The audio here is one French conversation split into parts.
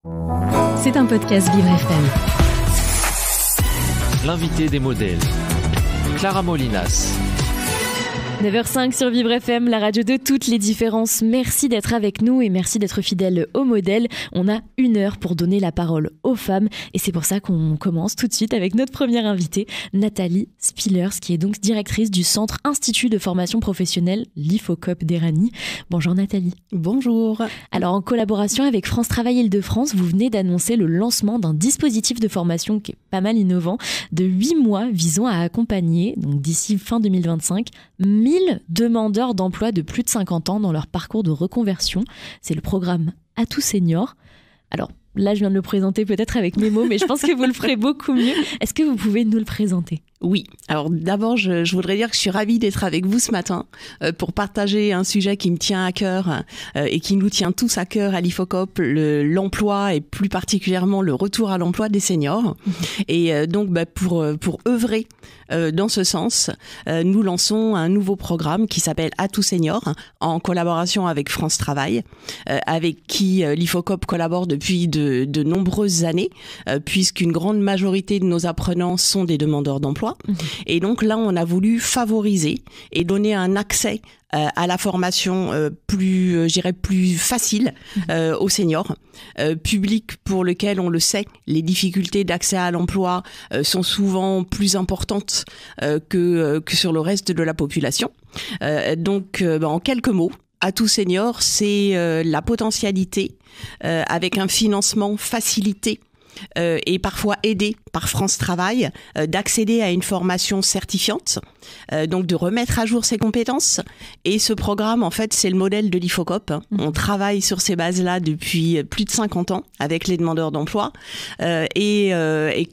C'est un podcast Vivre FM. L'invité des modèles, Clara Molinas. 9h05 sur Vivre FM, la radio de toutes les différences. Merci d'être avec nous et merci d'être fidèle au modèle. On a 1 heure pour donner la parole aux femmes et c'est pour ça qu'on commence tout de suite avec notre première invitée, Nathalie Spillers, qui est donc directrice du Centre Institut de formation professionnelle, l'IFOCOP d'Éragny. Bonjour Nathalie. Bonjour. Alors en collaboration avec France Travail Île-de-France, vous venez d'annoncer le lancement d'un dispositif de formation qui est pas mal innovant, de 8 mois visant à accompagner, donc d'ici fin 2025, 1000 demandeurs d'emploi de plus de 50 ans dans leur parcours de reconversion. C'est le programme Atout Senior. Alors là, je viens de le présenter peut-être avec mes mots, mais je pense que vous le ferez beaucoup mieux. Est-ce que vous pouvez nous le présenter ? Oui, alors d'abord je voudrais dire que je suis ravie d'être avec vous ce matin pour partager un sujet qui me tient à cœur et qui nous tient tous à cœur à l'IFOCOP, l'emploi et plus particulièrement le retour à l'emploi des seniors. Et donc pour œuvrer dans ce sens, nous lançons un nouveau programme qui s'appelle Atout Senior en collaboration avec France Travail, avec qui l'IFOCOP collabore depuis de nombreuses années, puisqu'une grande majorité de nos apprenants sont des demandeurs d'emploi. Et donc là, on a voulu favoriser et donner un accès à la formation plus facile aux seniors, public pour lequel, on le sait, les difficultés d'accès à l'emploi sont souvent plus importantes que sur le reste de la population. Donc, en quelques mots, Atout Senior, c'est la potentialité avec un financement facilité et parfois aidé par France Travail d'accéder à une formation certifiante, donc de remettre à jour ses compétences. Et ce programme, en fait, c'est le modèle de l'IFOCOP. On travaille sur ces bases-là depuis plus de 50 ans avec les demandeurs d'emploi et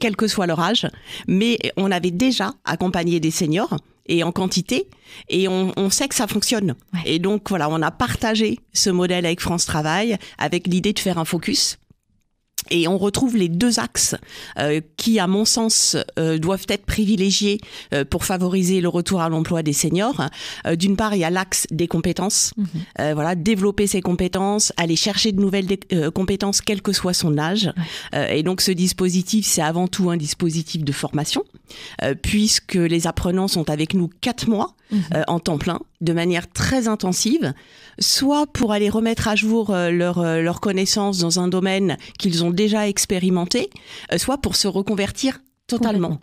quel que soit leur âge. Mais on avait déjà accompagné des seniors et en quantité, et on sait que ça fonctionne. Ouais. Et donc voilà, on a partagé ce modèle avec France Travail avec l'idée de faire un focus. Et on retrouve les 2 axes qui, à mon sens, doivent être privilégiés pour favoriser le retour à l'emploi des seniors. D'une part, il y a l'axe des compétences. Développer ses compétences, aller chercher de nouvelles compétences, quel que soit son âge. Et donc, ce dispositif, c'est avant tout un dispositif de formation, puisque les apprenants sont avec nous 4 mois en temps plein, de manière très intensive, soit pour aller remettre à jour leurs connaissances dans un domaine qu'ils ont déjà expérimenté, soit pour se reconvertir totalement.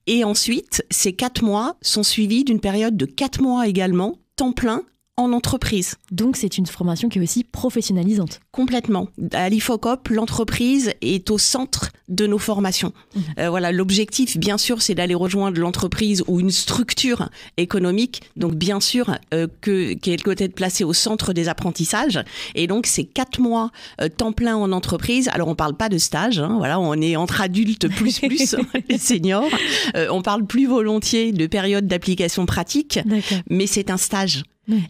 Et ensuite, ces 4 mois sont suivis d'une période de 4 mois également, temps plein, en entreprise. Donc c'est une formation qui est aussi professionnalisante. Complètement. À l'IFOCOP, l'entreprise est au centre de nos formations. L'objectif, bien sûr, c'est d'aller rejoindre l'entreprise ou une structure économique, donc bien sûr qu'elle doit être placée au centre des apprentissages. Et donc c'est 4 mois temps plein en entreprise. Alors on parle pas de stage, on est entre adultes plus les seniors. On parle plus volontiers de période d'application pratique, mais c'est un stage.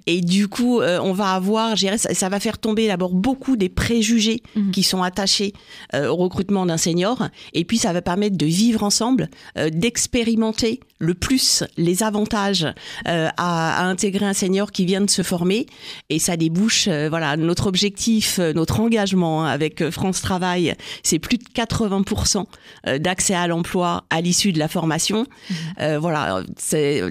Et du coup, on va avoir, ça va faire tomber d'abord beaucoup des préjugés qui sont attachés au recrutement d'un senior. Et puis, ça va permettre de vivre ensemble, d'expérimenter le plus les avantages à intégrer un senior qui vient de se former. Et ça débouche, notre objectif, notre engagement avec France Travail, c'est plus de 80% d'accès à l'emploi à l'issue de la formation. C'est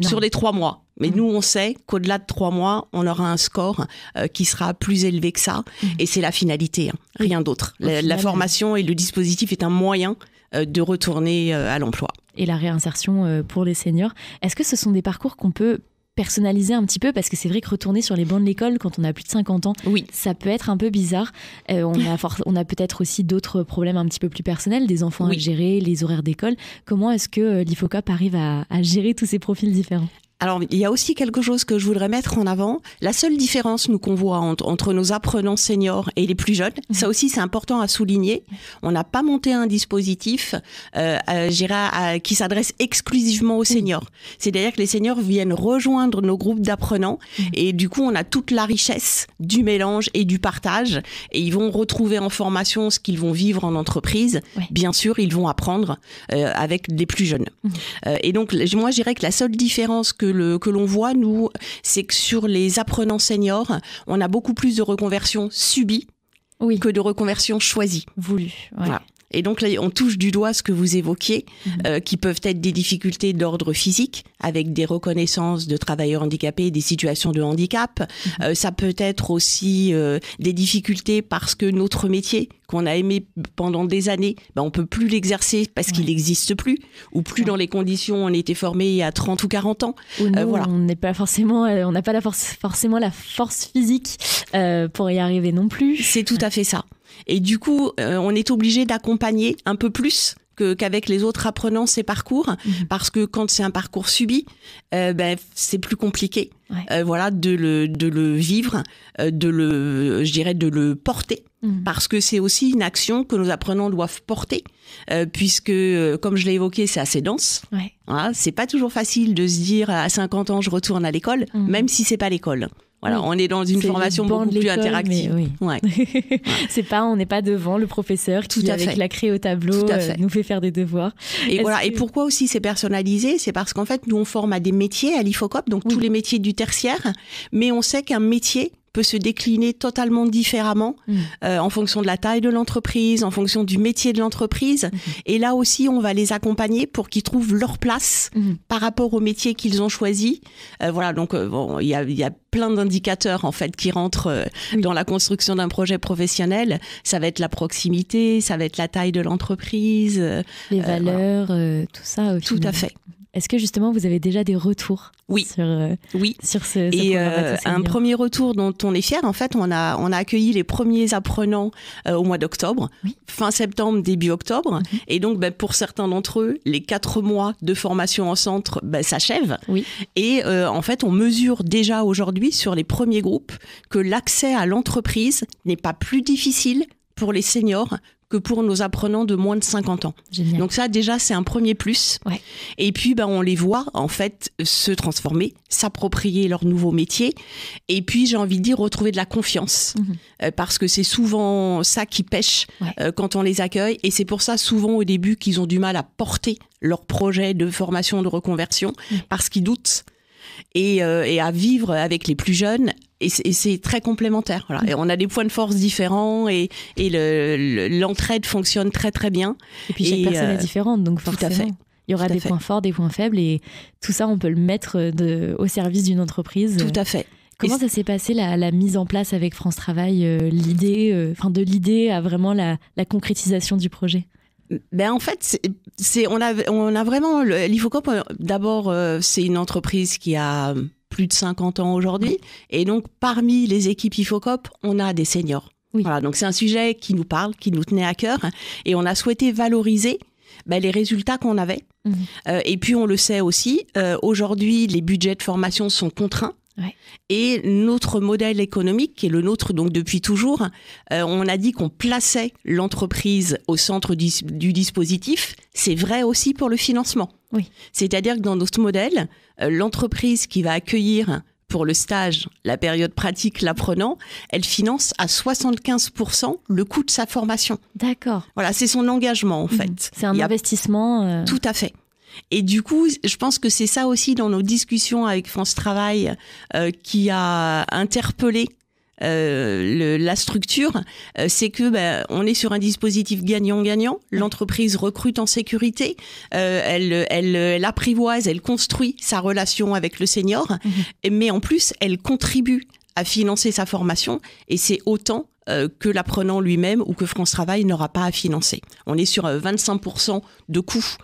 sur les 3 mois. Mais nous, on sait qu'au-delà de 3 mois, on aura un score qui sera plus élevé que ça. Et c'est la finalité, rien d'autre. La formation et le dispositif est un moyen de retourner à l'emploi. Et la réinsertion pour les seniors. Est-ce que ce sont des parcours qu'on peut personnaliser un petit peu, parce que c'est vrai que retourner sur les bancs de l'école quand on a plus de 50 ans, ça peut être un peu bizarre. On a peut-être aussi d'autres problèmes un petit peu plus personnels, des enfants à gérer, les horaires d'école. Comment est-ce que l'IFOCOP arrive à gérer tous ces profils différents ? Alors, il y a aussi quelque chose que je voudrais mettre en avant. La seule différence, nous, qu'on voit entre nos apprenants seniors et les plus jeunes, ça aussi, c'est important à souligner. On n'a pas monté un dispositif qui s'adresse exclusivement aux seniors. C'est-à-dire que les seniors viennent rejoindre nos groupes d'apprenants et du coup, on a toute la richesse du mélange et du partage et ils vont retrouver en formation ce qu'ils vont vivre en entreprise. Bien sûr, ils vont apprendre avec les plus jeunes. Et donc, moi, je dirais que la seule différence que l'on voit, nous, c'est que sur les apprenants seniors, on a beaucoup plus de reconversions subies que de reconversion choisie. Voulu. Ouais. Voilà. Et donc là, on touche du doigt ce que vous évoquiez, qui peuvent être des difficultés d'ordre physique, avec des reconnaissances de travailleurs handicapés, des situations de handicap. Ça peut être aussi des difficultés parce que notre métier, qu'on a aimé pendant des années, on peut plus l'exercer parce qu'il n'existe plus, ou plus dans les conditions où on était formé il y a 30 ou 40 ans. Ou nous, voilà. on n'est pas forcément, on n'a pas forcément la force physique pour y arriver non plus. C'est tout à fait ça. Et du coup, on est obligé d'accompagner un peu plus qu'avec les autres apprenants ces parcours, parce que quand c'est un parcours subi, c'est plus compliqué. Voilà, de le vivre, de le porter, parce que c'est aussi une action que nos apprenants doivent porter, puisque, comme je l'ai évoqué, c'est assez dense. Voilà, c'est pas toujours facile de se dire à 50 ans je retourne à l'école, même si c'est pas l'école. Voilà, on est dans une formation beaucoup plus interactive. C'est pas, on n'est pas devant le professeur qui, avec la craie au tableau, nous fait faire des devoirs. Et voilà. Et pourquoi aussi c'est personnalisé ? C'est parce qu'en fait, nous on forme à des métiers à l'IFOCOP, donc tous les métiers du tertiaire, mais on sait qu'un métier peut se décliner totalement différemment en fonction de la taille de l'entreprise, en fonction du métier de l'entreprise. Et là aussi, on va les accompagner pour qu'ils trouvent leur place par rapport au métier qu'ils ont choisi. Voilà, donc il y a plein d'indicateurs en fait qui rentrent dans la construction d'un projet professionnel. Ça va être la proximité, ça va être la taille de l'entreprise, les valeurs, tout ça. Tout à fait. Est-ce que justement vous avez déjà des retours sur ce Et programme un premier retour dont on est fier, en fait, on a accueilli les premiers apprenants au mois d'octobre, fin septembre, début octobre. Et donc, pour certains d'entre eux, les 4 mois de formation en centre s'achèvent. Et en fait, on mesure déjà aujourd'hui sur les premiers groupes que l'accès à l'entreprise n'est pas plus difficile pour les seniors que pour nos apprenants de moins de 50 ans. Génial. Donc ça, déjà, c'est un premier plus. Et puis, on les voit, en fait, se transformer, s'approprier leur nouveau métier. Et puis, j'ai envie de dire, retrouver de la confiance. Parce que c'est souvent ça qui pêche quand on les accueille. Et c'est pour ça, souvent, au début, qu'ils ont du mal à porter leur projet de formation, de reconversion, parce qu'ils doutent. Et à vivre avec les plus jeunes, et c'est très complémentaire. Voilà. Et on a des points de force différents et l'entraide fonctionne très très bien. Et puis chaque personne est différente, donc forcément, tout à fait. Il y aura des points forts, des points faibles, et tout ça, on peut le mettre au service d'une entreprise. Tout à fait. Comment ça s'est passé la mise en place avec France Travail, de l'idée à vraiment la concrétisation du projet? En fait, on a vraiment l'IFOCOP. D'abord, c'est une entreprise qui a plus de 50 ans aujourd'hui, et donc parmi les équipes IFOCOP, on a des seniors. Voilà, donc c'est un sujet qui nous parle, qui nous tenait à cœur, et on a souhaité valoriser les résultats qu'on avait. Et puis on le sait aussi, aujourd'hui, les budgets de formation sont contraints. Et notre modèle économique, qui est le nôtre donc depuis toujours, on a dit qu'on plaçait l'entreprise au centre du dispositif. C'est vrai aussi pour le financement. C'est-à-dire que dans notre modèle, l'entreprise qui va accueillir pour le stage, la période pratique, l'apprenant, elle finance à 75% le coût de sa formation. D'accord. Voilà, c'est son engagement en fait. C'est un investissement. Tout à fait. Et du coup, je pense que c'est ça aussi dans nos discussions avec France Travail qui a interpellé la structure, c'est que on est sur un dispositif gagnant-gagnant. L'entreprise recrute en sécurité, elle apprivoise, elle construit sa relation avec le senior, mais en plus, elle contribue à financer sa formation, et c'est autant que l'apprenant lui-même ou que France Travail n'aura pas à financer. On est sur 25% de coûts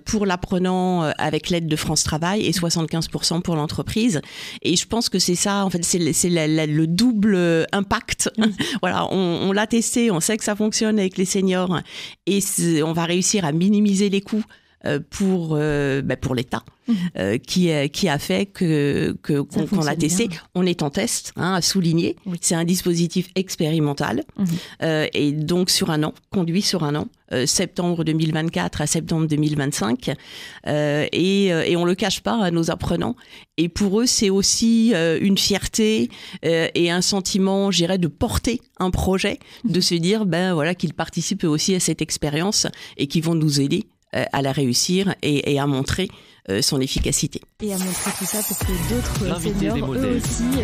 pour l'apprenant avec l'aide de France Travail et 75% pour l'entreprise. Et je pense que c'est ça, en fait, c'est le double impact. Voilà, on l'a testé, on sait que ça fonctionne avec les seniors, et on va réussir à minimiser les coûts pour l'État, qui a fait qu'on a testé. Bien. On est en test, à souligner. C'est un dispositif expérimental, et donc conduit sur un an, septembre 2024 à septembre 2025, et on le cache pas à nos apprenants. Et pour eux, c'est aussi une fierté et un sentiment, je dirais, de porter un projet, de se dire qu'ils participent aussi à cette expérience et qu'ils vont nous aider à la réussir et à montrer son efficacité. Et à montrer tout ça pour que d'autres seniors, eux aussi, les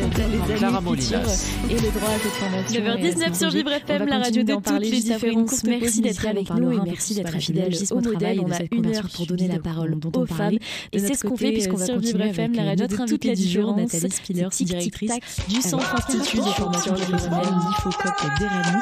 Clara années futures Molinas. et le droit à cette formation. 9h19 sur Vivre FM, la radio de toutes les différences. Merci d'être avec nous et merci d'être fidèles au modèle. On a une heure pour donner la parole aux femmes. Et c'est ce qu'on fait puisqu'on va continuer avec notre invitée du jour, Nathalie Spiller, directrice du Centre Institut de formation professionnelle l'IFOCOP d'Éragny.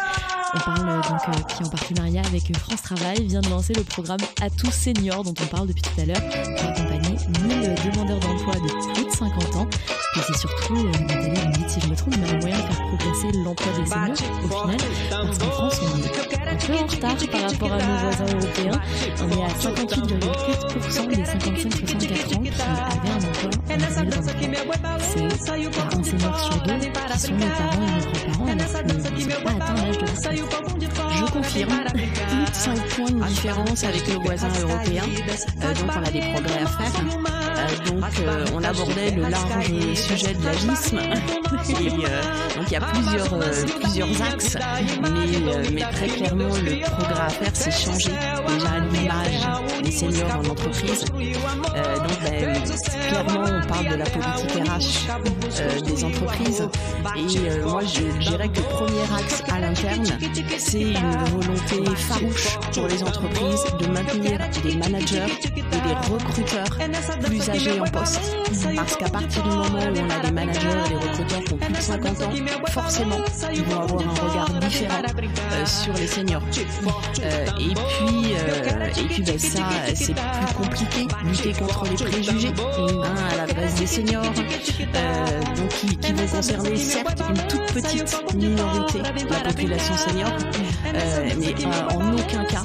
On parle donc qui en partenariat avec France Travail vient de lancer le programme À tous seniors dont on parle depuis tout à l'heure pour accompagner 1000 demandeurs d'emploi de plus de 50 ans. Et c'est surtout, Nathalie, vous me dites si je me trompe, mais un moyen de faire progresser l'emploi des seniors au final, parce qu'en France on est un peu en retard par rapport à nos voisins européens. On est à 58,4% des 55-64 ans qui avaient un emploi en 2023. C'est un senior sur deux qui sont nos parents et nos grands-parents alors qu'ils n'ont pas atteint l'âge de la retraite. Je confirme, plus de 5 points de différence avec nos voisins européens, donc on a des progrès à faire. Donc on abordait le large sujet de l'agisme et donc il y a plusieurs axes, mais très clairement le progrès à faire c'est changer déjà l'image des seniors en entreprise. Clairement on parle de la politique RH des entreprises et moi je dirais que le premier axe à l'interne c'est une volonté farouche pour les entreprises de maintenir des managers et des recruteurs plus âgés en poste. Parce qu'à partir du moment où on a des managers et des recruteurs qui ont plus de 50 ans, forcément, ils vont avoir un regard différent sur les seniors. Et puis ça, c'est plus compliqué, lutter contre les préjugés à l'adresse des seniors, donc qui vont concerner certes une toute petite minorité de la population senior, mais en aucun cas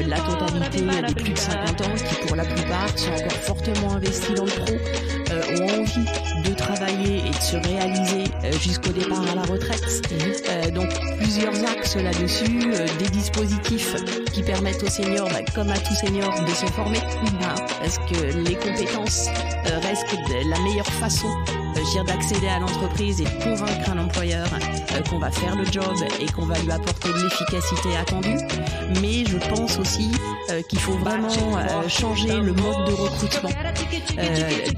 la totalité des plus de 50 ans qui pour la plupart sont encore fortement investis dans le pro, ont envie de travailler et de se réaliser jusqu'au départ à la retraite. Donc plusieurs axes là-dessus, des dispositifs qui permettent aux seniors, comme à tout senior, de se former, parce que les compétences restent la meilleure façon d'accéder à l'entreprise et de convaincre un employeur qu'on va faire le job et qu'on va lui apporter l'efficacité attendue. Mais je pense aussi qu'il faut vraiment changer le mode de recrutement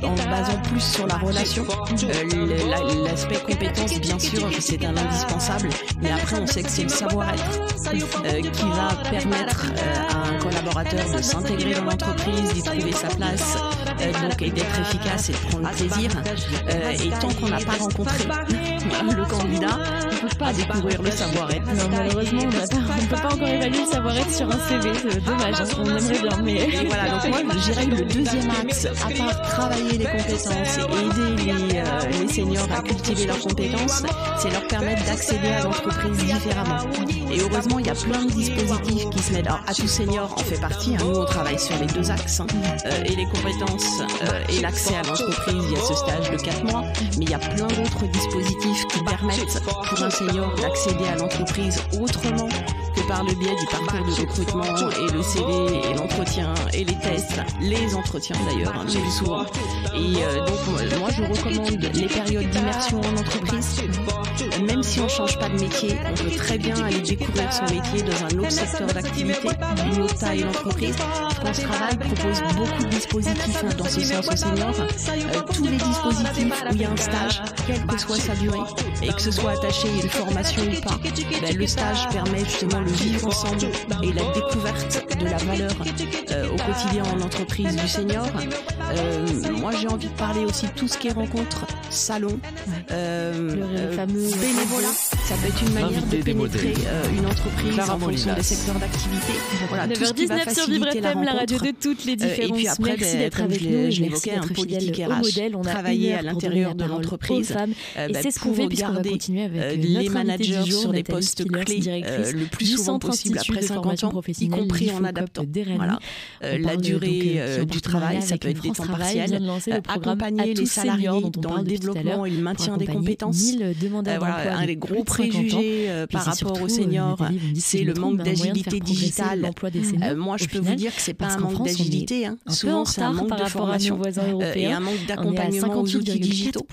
en basant plus sur la relation. L'aspect compétence, bien sûr, c'est un indispensable, mais après on sait que c'est le savoir-être qui va permettre à un collaborateur de s'intégrer dans l'entreprise, d'y trouver sa place, donc et d'être efficace et de prendre plaisir. Et tant qu'on n'a pas rencontré le candidat, on ne peut pas découvrir le savoir-être. Non, malheureusement, on ne peut pas encore évaluer le savoir-être sur un CV, c'est dommage, on aimerait bien. Mais... Et voilà, donc moi je dirais que le deuxième axe, à part travailler les compétences et aider les seniors à cultiver leurs compétences, c'est leur permettre d'accéder à l'entreprise différemment. Et heureusement, il y a plein de dispositifs qui se mettent. Alors, à tout senior en fait partie, nous on travaille sur les deux axes, et les compétences et l'accès à l'entreprise, il y a ce stage de 4 mois, mais il y a plein d'autres dispositifs qui permettent pour un senior d'accéder à l'entreprise autrement que par le biais du parcours de recrutement et le CV et l'entretien et les tests, les entretiens d'ailleurs, le plus souvent. Et donc moi je recommande les périodes d'immersion en entreprise. Même si on ne change pas de métier, on peut très bien aller découvrir son métier dans un autre secteur d'activité, une autre taille d'entreprise. France Travail propose beaucoup de dispositifs dans ce sens aux seniors. Tous les dispositifs où il y a un stage, quelle que soit sa durée, et que ce soit attaché à une formation ou pas, le stage permet justement le vivre ensemble et la découverte de la valeur au quotidien en entreprise du senior. Moi j'ai envie de parler aussi de tout ce qui est rencontres, salons, le fameux bénévolat. Ça peut être une manière de pénétrer une entreprise en fonction des secteurs d'activité. Voilà, 9h19 sur Vivre FM, la radio de toutes les différences. Et puis après, merci d'être avec nous. Je l'évoquais, un politique RH, travailler à l'intérieur de l'entreprise, et c'est ce qu'on fait puisqu'on va continuer avec les managers sur des postes clés le plus souvent possible après 50 ans, y compris en adaptant. Voilà. La durée du travail, ça peut être des temps partiels, accompagner les salariés dans le développement et le maintien des compétences. Voilà, un des gros préjugés par rapport aux seniors, c'est le manque d'agilité digitale. Moi, je peux vous dire que c'est pas un manque d'agilité, souvent c'est un manque de formation et un manque d'accompagnement aux outils digitaux,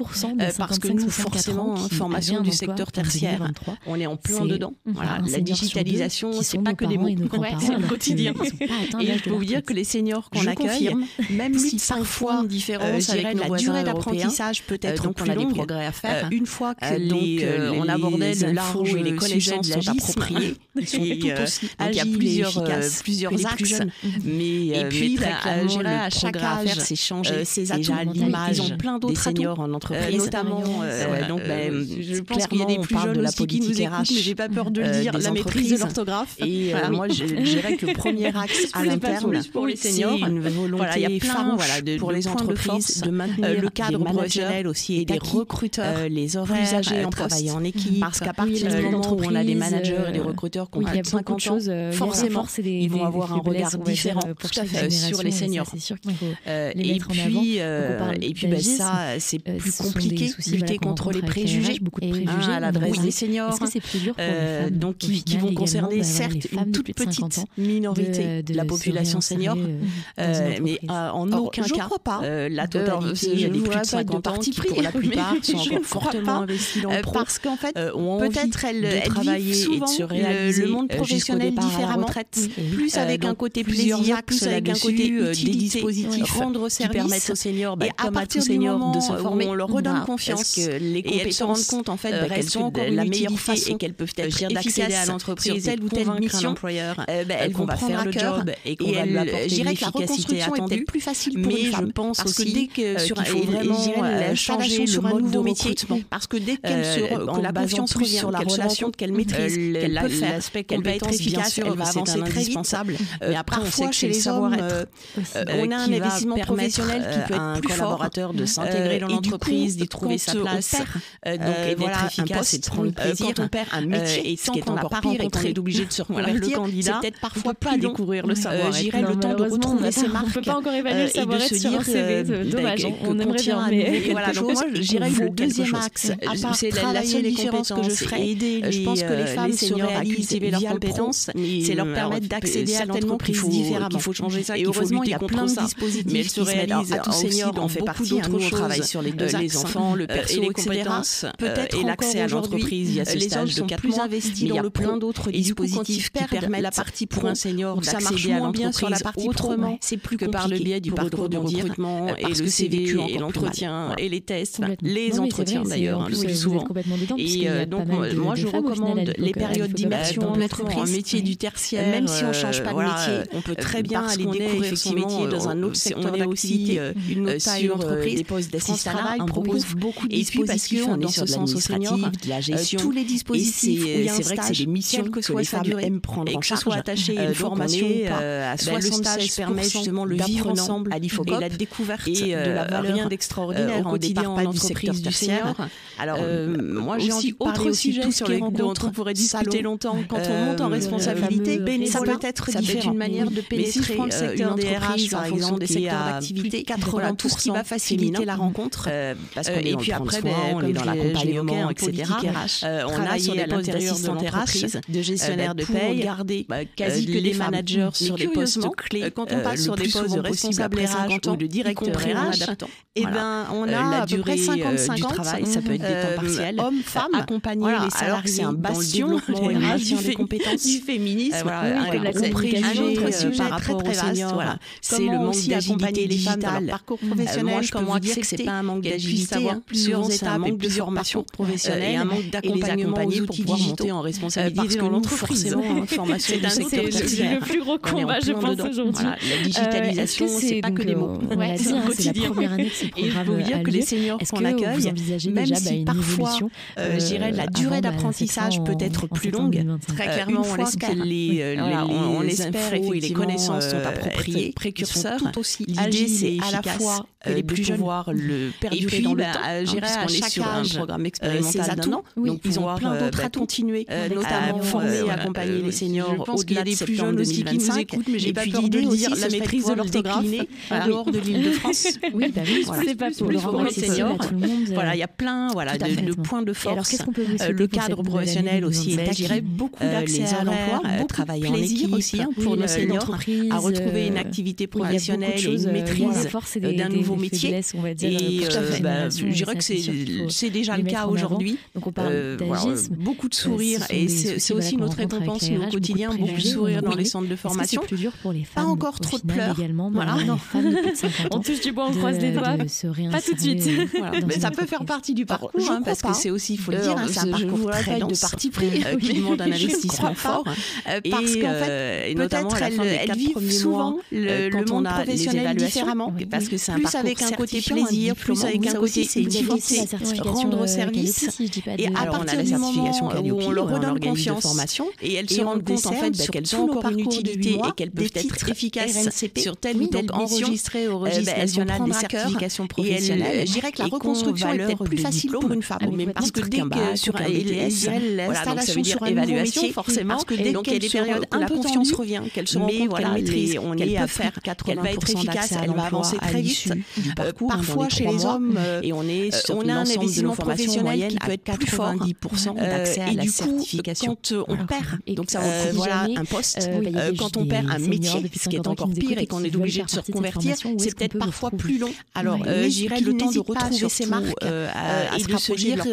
parce que nous, forcément, formation du secteur tertiaire, on est en plein dedans. Voilà, la digitalisation digitalisation, c'est pas que des mots, c'est le quotidien. Et je peux vous dire que les seniors qu'on accueille, même si parfois une différence avec la durée d'apprentissage peut être donc on a des progrès à faire. Une fois que on abordait le large et les connaissances sont appropriées, ils sont tout aussi agiles et efficaces, plusieurs axes. Mais puis à chaque âge, c'est changer ses atouts. L'image, ils ont plein d'autres seniors en entreprise, notamment. Donc, je pense qu'il y a des plus jeunes aussi qui nous écoutent, mais j'ai pas peur de le dire, la maîtrise de l'orthographe. Et moi, je dirais que le premier axe à l'interne pour les seniors, c'est une volonté farouche pour les entreprises de maintenir le cadre professionnel aussi et des recruteurs, les horaires âgés en travailler en équipe. Parce qu'à partir du moment où on a des managers et des recruteurs qui ont plus de 50 ans, forcément, ils vont avoir un regard différent sur les seniors. Et puis ça, c'est plus compliqué de lutter contre les préjugés à l'adresse des seniors. Donc qui vont concerner certes une toute petite minorité de la population senior, mais en aucun cas la totalité des plus de 50 ans qui pour la plupart sont encore fortement investis dans le pro, parce qu'en fait peut-être elles travaillent et de se réaliser le monde professionnel différemment, plus avec un côté plaisir, plus avec un côté des dispositifs rendre service qui permettent aux seniors, comme à tous seniors, de se former. On leur redonne confiance et elles se rendent compte en fait qu'elles sont la meilleure façon et qu'elles peuvent être d'accéder à l'entreprise sur telle ou telle mission. Elles vont faire le job et qu'on va lui apporter l'efficacité attendue. Plus facile pour une femme, je pense aussi qu'il faut vraiment changer le mode de recrutement, parce que dès que la confiance revient sur la relation qu'elle maîtrise, qu'elle peut faire, qu'elle va être efficace, elle va avancer très vite. Mais après, parfois chez les hommes, on a un investissement professionnel qui peut être plus collaborateur de s'intégrer dans l'entreprise, d'y trouver sa place, donc d'être efficace et de prendre le plaisir. Quand on perd un métier et ce qui est encore pire et qu'on est obligé de se reconvertir, le candidat, c'est peut-être parfois pas découvrir le savoir. J'irai le temps de retrouver ses marques. On peut pas encore évaluer le savoir-être sur un CV, dommage. On aimerait bien, mais voilà. Donc moi, j'irai le deuxième axe. C'est la seule différence que je ferai. Je pense que les femmes se réalisent via leurs compétences, c'est leur permettre d'accéder à l'entreprise différemment. Il faut changer ça. Et heureusement, il y a plein de dispositifs. Mais elles se réalisent à tous seniors. On fait partie d'autres choses. On travaille sur les deux axes, les enfants, le perso, et les compétences, et l'accès à l'entreprise. Il y a ce stage de 4 mois, investis dans le plein d'autres dispositifs qui permettent la partie pour un senior d'accéder à l'entreprise autrement. C'est plus que par le biais du parcours de recrutement et le CV et l'entretien et les tests, les entretiens d'ailleurs le plus souvent. Et donc moi je recommande les périodes d'immersion en métier du tertiaire. Même si on change pas de métier, on peut très bien aller découvrir son métier dans un autre secteur d'activité, une autre taille d'entreprise. Des postes d'assistanat, on propose beaucoup de dispositifs dans ce sens au senior, de la gestion, tous les dispositifs. C'est vrai que c'est des missions que les femmes aiment prendre en charge, que ce soit attaché à une formation à 76 permet justement le vivre ensemble à l'IFOCOP et la découverte de la valeur, rien d'extraordinaire au quotidien en entreprise du senior. Alors moi j'ai envie de parler aussi de tout ce qui est rencontre, on pourrait discuter longtemps. Quand on monte en responsabilité, ça peut être une manière de pénétrer le secteur des RH par exemple, des secteurs d'activité, 80% tout ce qui va faciliter la rencontre, parce qu'on est puis après on est dans l'accompagnement, etc. On a sur les postes d'assistante RH, de gestionnaire de paye, garder quasi que des managers sur les postes clés. Quand on passe sur des postes de responsable RH ou de directeur RH, et ben on a à peu près 50-50 du travail, ça peut être des temps partiels, hommes-femmes, accompagner les salariés, c'est un bastion des compétences du féminisme, un gros préjugé par rapport aux seniors. C'est le manque d'agilité digitale, parcours professionnel, comment dire que c'est pas un manque d'agilité, plusieurs étapes et plusieurs formations professionnelles et un manque d'accompagnement pour pouvoir monter en responsabilité dans l'entreprise. Formation du secteur tertiaire. C'est le plus gros combat, je pense, aujourd'hui. La digitalisation, c'est pas que des mots. C'est le quotidien. Et je peux vous dire que les seniors qu'on accueille, même si parfois, je dirais, la durée d'apprentissage peut être plus longue, très clairement, on espère et les connaissances sont appropriées, précurseurs. L'idée, c'est à la fois les plus jeunes le perdurer dans le temps, parce qu'on est sur un programme expérimental d'un an, donc ils ont plein d'autres atouts, continuer, notamment former et accompagner les seniors au-delà des plus jeunes aussi qui nous écoutent, mais j'ai pas peur de le dire, la maîtrise de l'orthographe en dehors de l'Île-de-France. Oui, c'est pas pour les seniors. Voilà, il y a plein de points de force. Le cadre professionnel aussi est attiré, beaucoup d'accès à l'emploi, travailler en équipe aussi pour nos seniors, à retrouver une activité professionnelle et une maîtrise d'un nouveau métier. Et je dirais que c'est déjà le cas aujourd'hui. Donc on parle d'agisme. Beaucoup de sourires et c'est aussi notre autre récompense au quotidien, beaucoup de sourires dans les centres de formation. C'est plus dur pour les femmes. Pas encore trop de pleurs. Également, voilà. Les femmes de plus de 50 ans. On touche du bois, on croise les doigts. Pas tout de suite. Mais ça peut faire partie du parcours, parce que c'est aussi, il faut le dire, c'est un parcours très dense, de parti pris, qui demande un investissement fort. Parce qu'en fait, peut-être elles vivent souvent le monde professionnel différemment, parce que c'est un parcours avec un côté plaisir, plus avec un côté difficulté, rendre service. Et à partir du moment où on leur redonne confiance, et elles se rendent compte en fait qu'elles ont encore une utilité et qu'elles peuvent être efficaces sur telle ou telle mission, enregistrées au registre national des certifications professionnelles. Je dirais que la reconstruction est peut-être plus facile pour une femme, parce que dès que sur un BTS, l'installation sur un nouveau métier, forcément, parce que dès qu'il y a des périodes un peu confiance revient, qu'elle se rend compte qu'elle maîtrise, on est à faire, qu'elle va être efficace, elle va avancer très vite. Parfois chez les hommes, et on a un investissement professionnel qui peut être plus fort, 90% d'accès à la certification. Quand on perd, donc ça voilà un poste, quand on perd un métier, ce qui est encore pire et qu'on est obligé de se reconvertir, c'est peut-être parfois plus long. Alors, j'irais le temps de retrouver ses marques et de se dire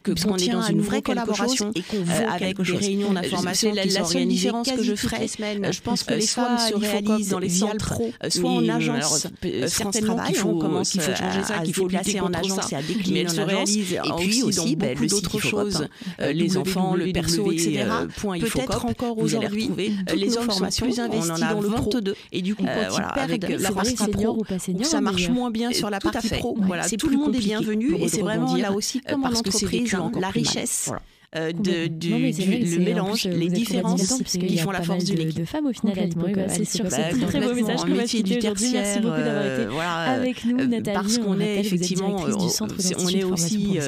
qu'on est dans une vraie collaboration et qu'on vaut avec des réunions d'information qui sont organisées que je ferai. Je pense que les femmes se réalisent dans les centres, soit en agence. Certainement qu'il faut changer ça, qu'il faut placer en agence et à décliner en agence. Et puis aussi beaucoup d'autres choses, les enfants, le perso, etc. Peut-être encore aujourd'hui, les hommes sont plus investis dans le pro. Et du coup, quand ils perdent la partie pro, ça marche moins bien sur la partie pro. Voilà, tout le monde est bienvenu et c'est vraiment là aussi comme en entreprise la richesse. Le mélange, les différences qui font la force d'une équipe. De femmes au final, c'est sur ce très beau message qu'on va citer aujourd'hui. Merci beaucoup d'avoir été avec nous, Nathalie. Parce qu'on est effectivement, on est aussi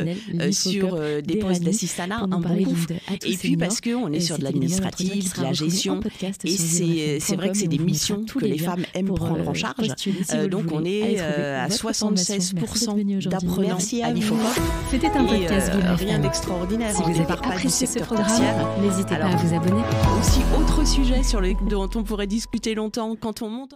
sur des postes d'assistanat, un bon coup. Et puis parce qu'on est sur de l'administratif, de la gestion. Et c'est vrai que c'est des missions que les femmes aiment prendre en charge. Donc on est à 76% d'apprenants à l'IFOCOP. C'était un podcast rien d'extraordinaire. Appréciez ce programme, n'hésitez pas à vous abonner. Aussi, autre sujet dont on pourrait discuter longtemps quand on monte.